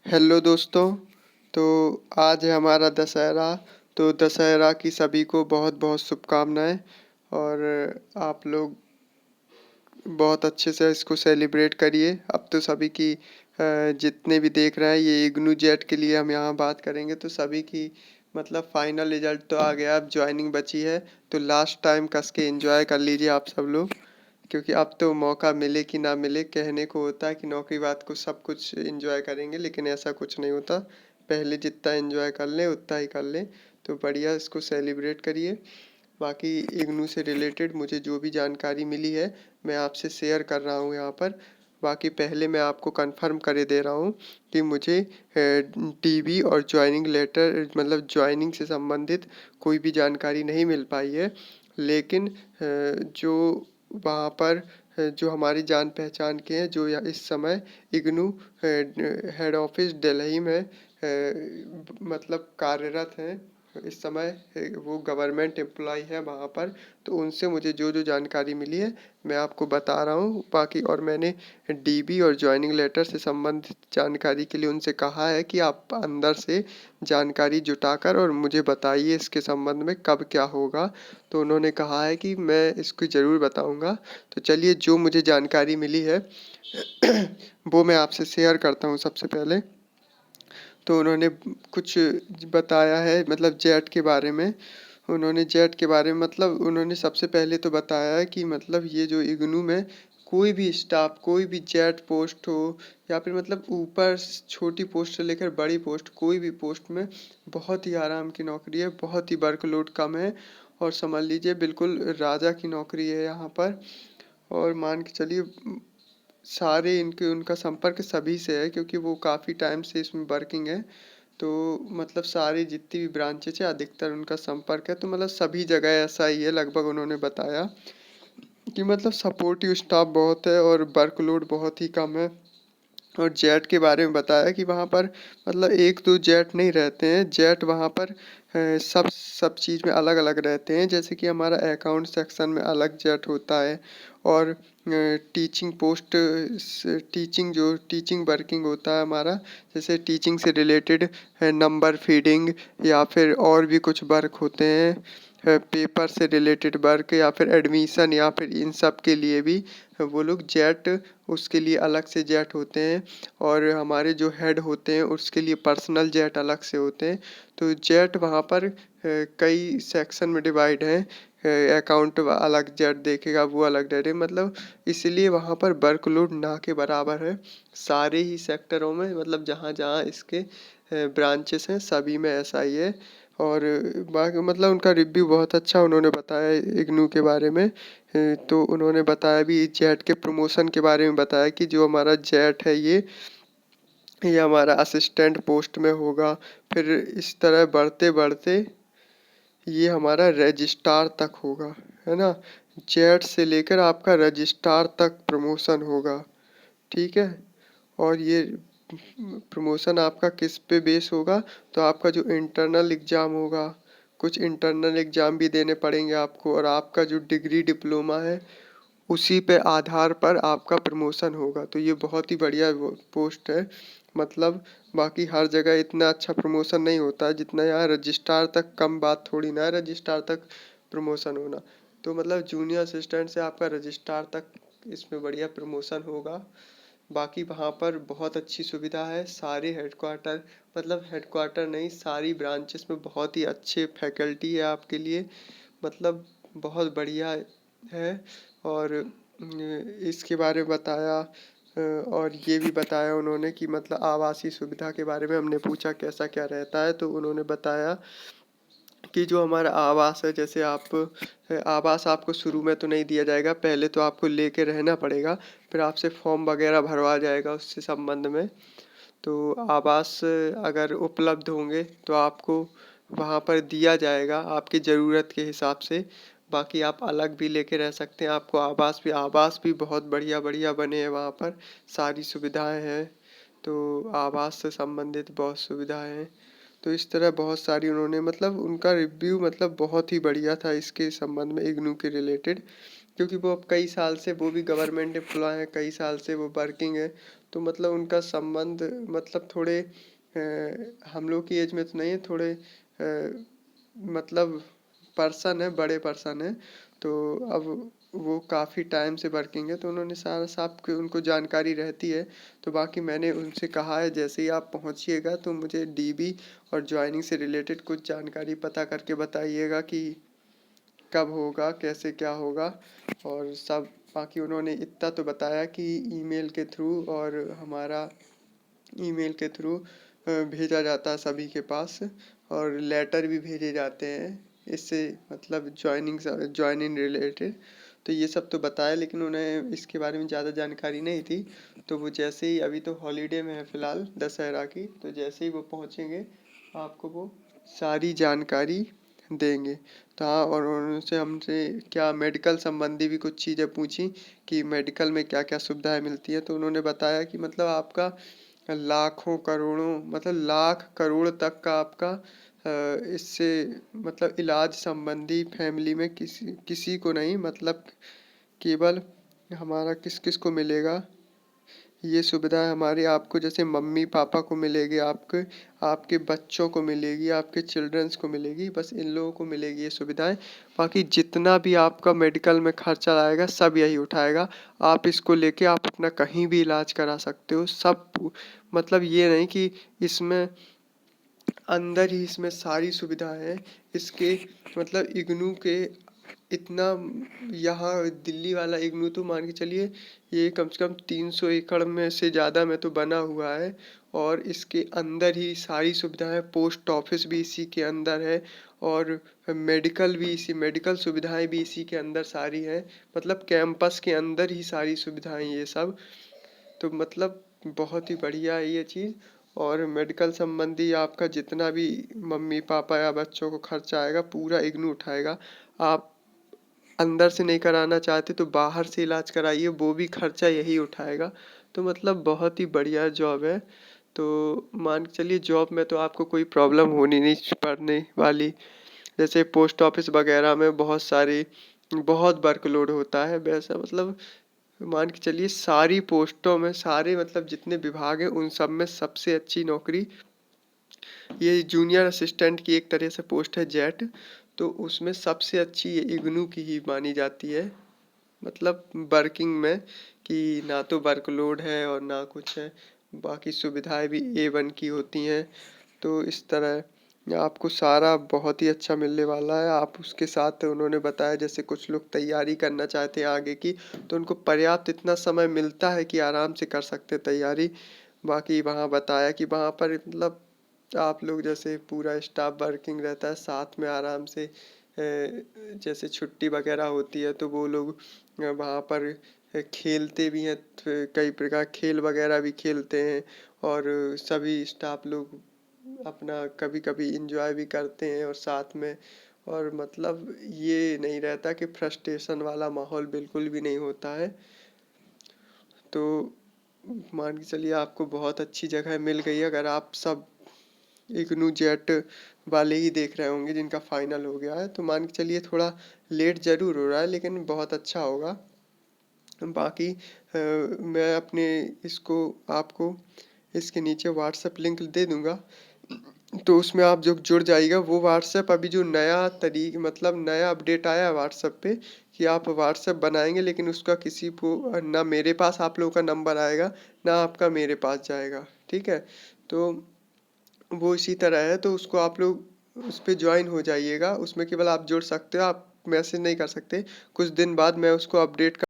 Hello दोस्तों। तो आज है हमारा दशहरा। तो दशहरा की सभी को बहुत बहुत शुभकामनाएं। और आप लोग बहुत अच्छे से इसको सेलिब्रेट करिए। अब तो सभी की जितने भी देख रहे हैं, ये इग्नू जेट के लिए हम यहाँ बात करेंगे। तो सभी की मतलब फाइनल रिजल्ट तो आ गया, अब ज्वाइनिंग बची है। तो लास्ट टाइम कस के एंजॉय कर लीजिए आप सब लोग, क्योंकि अब तो मौका मिले कि ना मिले, कहने को होता है कि नौकरी बात को सब कुछ एंजॉय करेंगे, लेकिन ऐसा कुछ नहीं होता। पहले जितना एंजॉय कर लें उतना ही कर लें। तो बढ़िया इसको सेलिब्रेट करिए। बाकी इग्नू से रिलेटेड मुझे जो भी जानकारी मिली है मैं आपसे शेयर कर रहा हूँ यहाँ पर। बाकी पहले मैं आपको कंफर्म करे दे रहा हूँ कि मुझे टीवी और ज्वाइनिंग लेटर मतलब ज्वाइनिंग से संबंधित कोई भी जानकारी नहीं मिल पाई है। लेकिन जो वहाँ पर जो हमारी जान पहचान के हैं, जो इस समय इग्नू हेड ऑफिस दिल्ली में मतलब कार्यरत हैं इस समय, वो गवर्नमेंट एम्प्लॉय है वहाँ पर। तो उनसे मुझे जो जो जानकारी मिली है मैं आपको बता रहा हूँ। बाकी और मैंने डीबी और ज्वाइनिंग लेटर से संबंधित जानकारी के लिए उनसे कहा है कि आप अंदर से जानकारी जुटाकर और मुझे बताइए इसके संबंध में कब क्या होगा। तो उन्होंने कहा है कि मैं इसको ज़रूर बताऊंगा। तो चलिए, जो मुझे जानकारी मिली है वो मैं आपसे शेयर करता हूँ सबसे पहले। तो उन्होंने कुछ बताया है मतलब जेट के बारे में। उन्होंने जेट के बारे में मतलब उन्होंने सबसे पहले तो बताया है कि मतलब ये जो इग्नू में कोई भी स्टाफ, कोई भी जेट पोस्ट हो या फिर मतलब ऊपर छोटी पोस्ट से लेकर बड़ी पोस्ट, कोई भी पोस्ट में बहुत ही आराम की नौकरी है, बहुत ही वर्कलोड कम है। और समझ लीजिए बिल्कुल राजा की नौकरी है यहाँ पर। और मान के चलिए सारे इनके उनका संपर्क सभी से है, क्योंकि वो काफ़ी टाइम से इसमें वर्किंग है। तो मतलब सारी जितनी भी ब्रांचेज है अधिकतर उनका संपर्क है। तो मतलब सभी जगह ऐसा ही है लगभग। उन्होंने बताया कि मतलब सपोर्टिव स्टाफ बहुत है और वर्कलोड बहुत ही कम है। और जेट के बारे में बताया कि वहाँ पर मतलब एक दो जेट नहीं रहते हैं, जेट वहाँ पर सब सब चीज़ में अलग अलग रहते हैं। जैसे कि हमारा अकाउंट सेक्शन में अलग जेट होता है, और टीचिंग पोस्ट टीचिंग जो टीचिंग वर्किंग होता है हमारा, जैसे टीचिंग से रिलेटेड नंबर फीडिंग या फिर और भी कुछ वर्क होते हैं, पेपर से रिलेटेड वर्क या फिर एडमिशन या फिर इन सब के लिए भी वो लोग जेट, उसके लिए अलग से जेट होते हैं। और हमारे जो हेड होते हैं उसके लिए पर्सनल जेट अलग से होते हैं। तो जेट वहाँ पर कई सेक्शन में डिवाइड हैं। अकाउंट अलग जेट देखेगा, वो अलग जेट है, मतलब इसलिए वहाँ पर वर्कलोड ना के बराबर है सारे ही सेक्टरों में। मतलब जहाँ जहाँ इसके ब्रांचेस हैं सभी में ऐसा ही है। और बाकी मतलब उनका रिव्यू बहुत अच्छा उन्होंने बताया इग्नू के बारे में। तो उन्होंने बताया भी जेट के प्रमोशन के बारे में, बताया कि जो हमारा जेट है ये हमारा असिस्टेंट पोस्ट में होगा। फिर इस तरह बढ़ते बढ़ते ये हमारा रजिस्ट्रार तक होगा, है ना। जेट से लेकर आपका रजिस्ट्रार तक प्रमोशन होगा, ठीक है। और ये प्रमोशन आपका किस पे बेस होगा, तो आपका जो इंटरनल एग्ज़ाम होगा, कुछ इंटरनल एग्ज़ाम भी देने पड़ेंगे आपको, और आपका जो डिग्री डिप्लोमा है उसी पे आधार पर आपका प्रमोशन होगा। तो ये बहुत ही बढ़िया पोस्ट है मतलब। बाकी हर जगह इतना अच्छा प्रमोशन नहीं होता है जितना यहाँ रजिस्ट्रार तक। कम बात थोड़ी ना है रजिस्ट्रार तक प्रमोशन होना। तो मतलब जूनियर असिस्टेंट से आपका रजिस्ट्रार तक इसमें बढ़िया प्रमोशन होगा। बाकी वहाँ पर बहुत अच्छी सुविधा है, सारे हेडक्वार्टर मतलब हेडक्वार्टर नहीं, सारी ब्रांचेस में बहुत ही अच्छे फैकल्टी है आपके लिए, मतलब बहुत बढ़िया है। और इसके बारे में बताया। और ये भी बताया उन्होंने कि मतलब आवासीय सुविधा के बारे में हमने पूछा कैसा क्या रहता है। तो उन्होंने बताया कि जो हमारा आवास है, जैसे आप आवास आपको शुरू में तो नहीं दिया जाएगा, पहले तो आपको लेके रहना पड़ेगा, फिर आपसे फॉर्म वगैरह भरवा जाएगा उससे संबंध में। तो आवास अगर उपलब्ध होंगे तो आपको वहाँ पर दिया जाएगा आपकी ज़रूरत के हिसाब से। बाकी आप अलग भी लेके रह सकते हैं, आपको आवास भी बहुत बढ़िया बढ़िया बने हैं वहाँ पर, सारी सुविधाएं हैं। तो आवास से संबंधित बहुत सुविधाएं हैं। तो इस तरह बहुत सारी उन्होंने मतलब उनका रिव्यू मतलब बहुत ही बढ़िया था इसके संबंध में, इग्नू के रिलेटेड। क्योंकि वो अब कई साल से वो भी गवर्नमेंट एम्प्लॉय हैं, कई साल से वो वर्किंग है, तो मतलब उनका संबंध मतलब थोड़े हम लोग की एज में तो नहीं है, थोड़े मतलब पर्सन है, बड़े पर्सन है, तो अब वो काफ़ी टाइम से वर्किंग है, तो उन्होंने सारा साफ की उनको जानकारी रहती है। तो बाकी मैंने उनसे कहा है जैसे ही आप पहुंचिएगा तो मुझे डीबी और ज्वाइनिंग से रिलेटेड कुछ जानकारी पता करके बताइएगा कि कब होगा, कैसे क्या होगा और सब। बाकी उन्होंने इतना तो बताया कि ईमेल के थ्रू और हमारा ईमेल के थ्रू भेजा जाता है सभी के पास, और लेटर भी भेजे जाते हैं इससे मतलब ज्वाइनिंग रिलेटेड। तो ये सब तो बताया, लेकिन उन्हें इसके बारे में ज़्यादा जानकारी नहीं थी। तो वो जैसे ही, अभी तो हॉलीडे में है फ़िलहाल दशहरा की, तो जैसे ही वो पहुँचेंगे आपको वो सारी जानकारी देंगे। तो हाँ, और उनसे हमसे क्या मेडिकल संबंधी भी कुछ चीज़ें पूछी कि मेडिकल में क्या क्या सुविधाएं मिलती हैं। तो उन्होंने बताया कि मतलब आपका लाखों करोड़ों मतलब लाख करोड़ तक का आपका इससे मतलब इलाज संबंधी फैमिली में किसी किसी को नहीं, मतलब केवल हमारा किस किस को मिलेगा ये सुविधा हमारी, आपको जैसे मम्मी पापा को मिलेगी, आपके आपके बच्चों को मिलेगी, आपके चिल्ड्रंस को मिलेगी, बस इन लोगों को मिलेगी ये सुविधाएं। बाकी जितना भी आपका मेडिकल में खर्चा आएगा सब यही उठाएगा। आप इसको लेके आप अपना कहीं भी इलाज करा सकते हो सब। मतलब ये नहीं कि इसमें अंदर ही इसमें सारी सुविधाएं हैं इसके, मतलब इग्नू के इतना, यहाँ दिल्ली वाला इग्नू तो मान के चलिए ये कम से कम 300 एकड़ में से ज़्यादा में तो बना हुआ है, और इसके अंदर ही सारी सुविधाएं, पोस्ट ऑफिस भी इसी के अंदर है, और मेडिकल सुविधाएं भी इसी के अंदर सारी हैं। मतलब कैंपस के अंदर ही सारी सुविधाएं ये सब, तो मतलब बहुत ही बढ़िया है ये चीज़। और मेडिकल संबंधी आपका जितना भी मम्मी पापा या बच्चों को खर्चा आएगा पूरा इग्नू उठाएगा। आप अंदर से नहीं कराना चाहते तो बाहर से इलाज कराइए, वो भी खर्चा यही उठाएगा। तो मतलब बहुत ही बढ़िया जॉब है। तो मान के चलिए जॉब में तो आपको कोई प्रॉब्लम होनी नहीं पड़ने वाली। जैसे पोस्ट ऑफिस वगैरह में बहुत वर्कलोड होता है, वैसा मतलब मान के चलिए सारी पोस्टों में, सारे मतलब जितने विभाग हैं उन सब में सबसे अच्छी नौकरी ये जूनियर असिस्टेंट की एक तरह से पोस्ट है, जेट। तो उसमें सबसे अच्छी ये इग्नू की ही मानी जाती है, मतलब वर्किंग में, कि ना तो वर्कलोड है और ना कुछ है, बाकी सुविधाएं भी A1 की होती हैं। तो इस तरह आपको सारा बहुत ही अच्छा मिलने वाला है। आप उसके साथ उन्होंने बताया जैसे कुछ लोग तैयारी करना चाहते हैं आगे की, तो उनको पर्याप्त इतना समय मिलता है कि आराम से कर सकते हैं तैयारी। बाकी वहाँ बताया कि वहाँ पर मतलब आप लोग जैसे पूरा स्टाफ वर्किंग रहता है साथ में आराम से, जैसे छुट्टी वगैरह होती है तो वो लोग वहाँ पर खेलते भी हैं, कई प्रकार खेल वगैरह भी खेलते हैं, और सभी स्टाफ लोग अपना कभी कभी इंजॉय भी करते हैं और साथ में। और मतलब ये नहीं रहता कि फ्रस्ट्रेशन वाला माहौल बिल्कुल भी नहीं होता है। तो मान के चलिए आपको बहुत अच्छी जगह मिल गई अगर आप सब इग्नू जेट वाले ही देख रहे होंगे जिनका फाइनल हो गया है। तो मान के चलिए थोड़ा लेट ज़रूर हो रहा है लेकिन बहुत अच्छा होगा। बाकी मैं अपने इसको आपको इसके नीचे व्हाट्सएप लिंक दे दूँगा, तो उसमें आप जो जुड़ जाइएगा। वो व्हाट्सएप अभी जो नया मतलब नया अपडेट आया है व्हाट्सएप पे, कि आप व्हाट्सएप बनाएंगे लेकिन उसका किसी को ना मेरे पास आप लोगों का नंबर आएगा ना आपका मेरे पास जाएगा, ठीक है। तो वो इसी तरह है, तो उसको आप लोग उस पर ज्वाइन हो जाइएगा। उसमें केवल आप जुड़ सकते हो, आप मैसेज नहीं कर सकते। कुछ दिन बाद मैं उसको अपडेट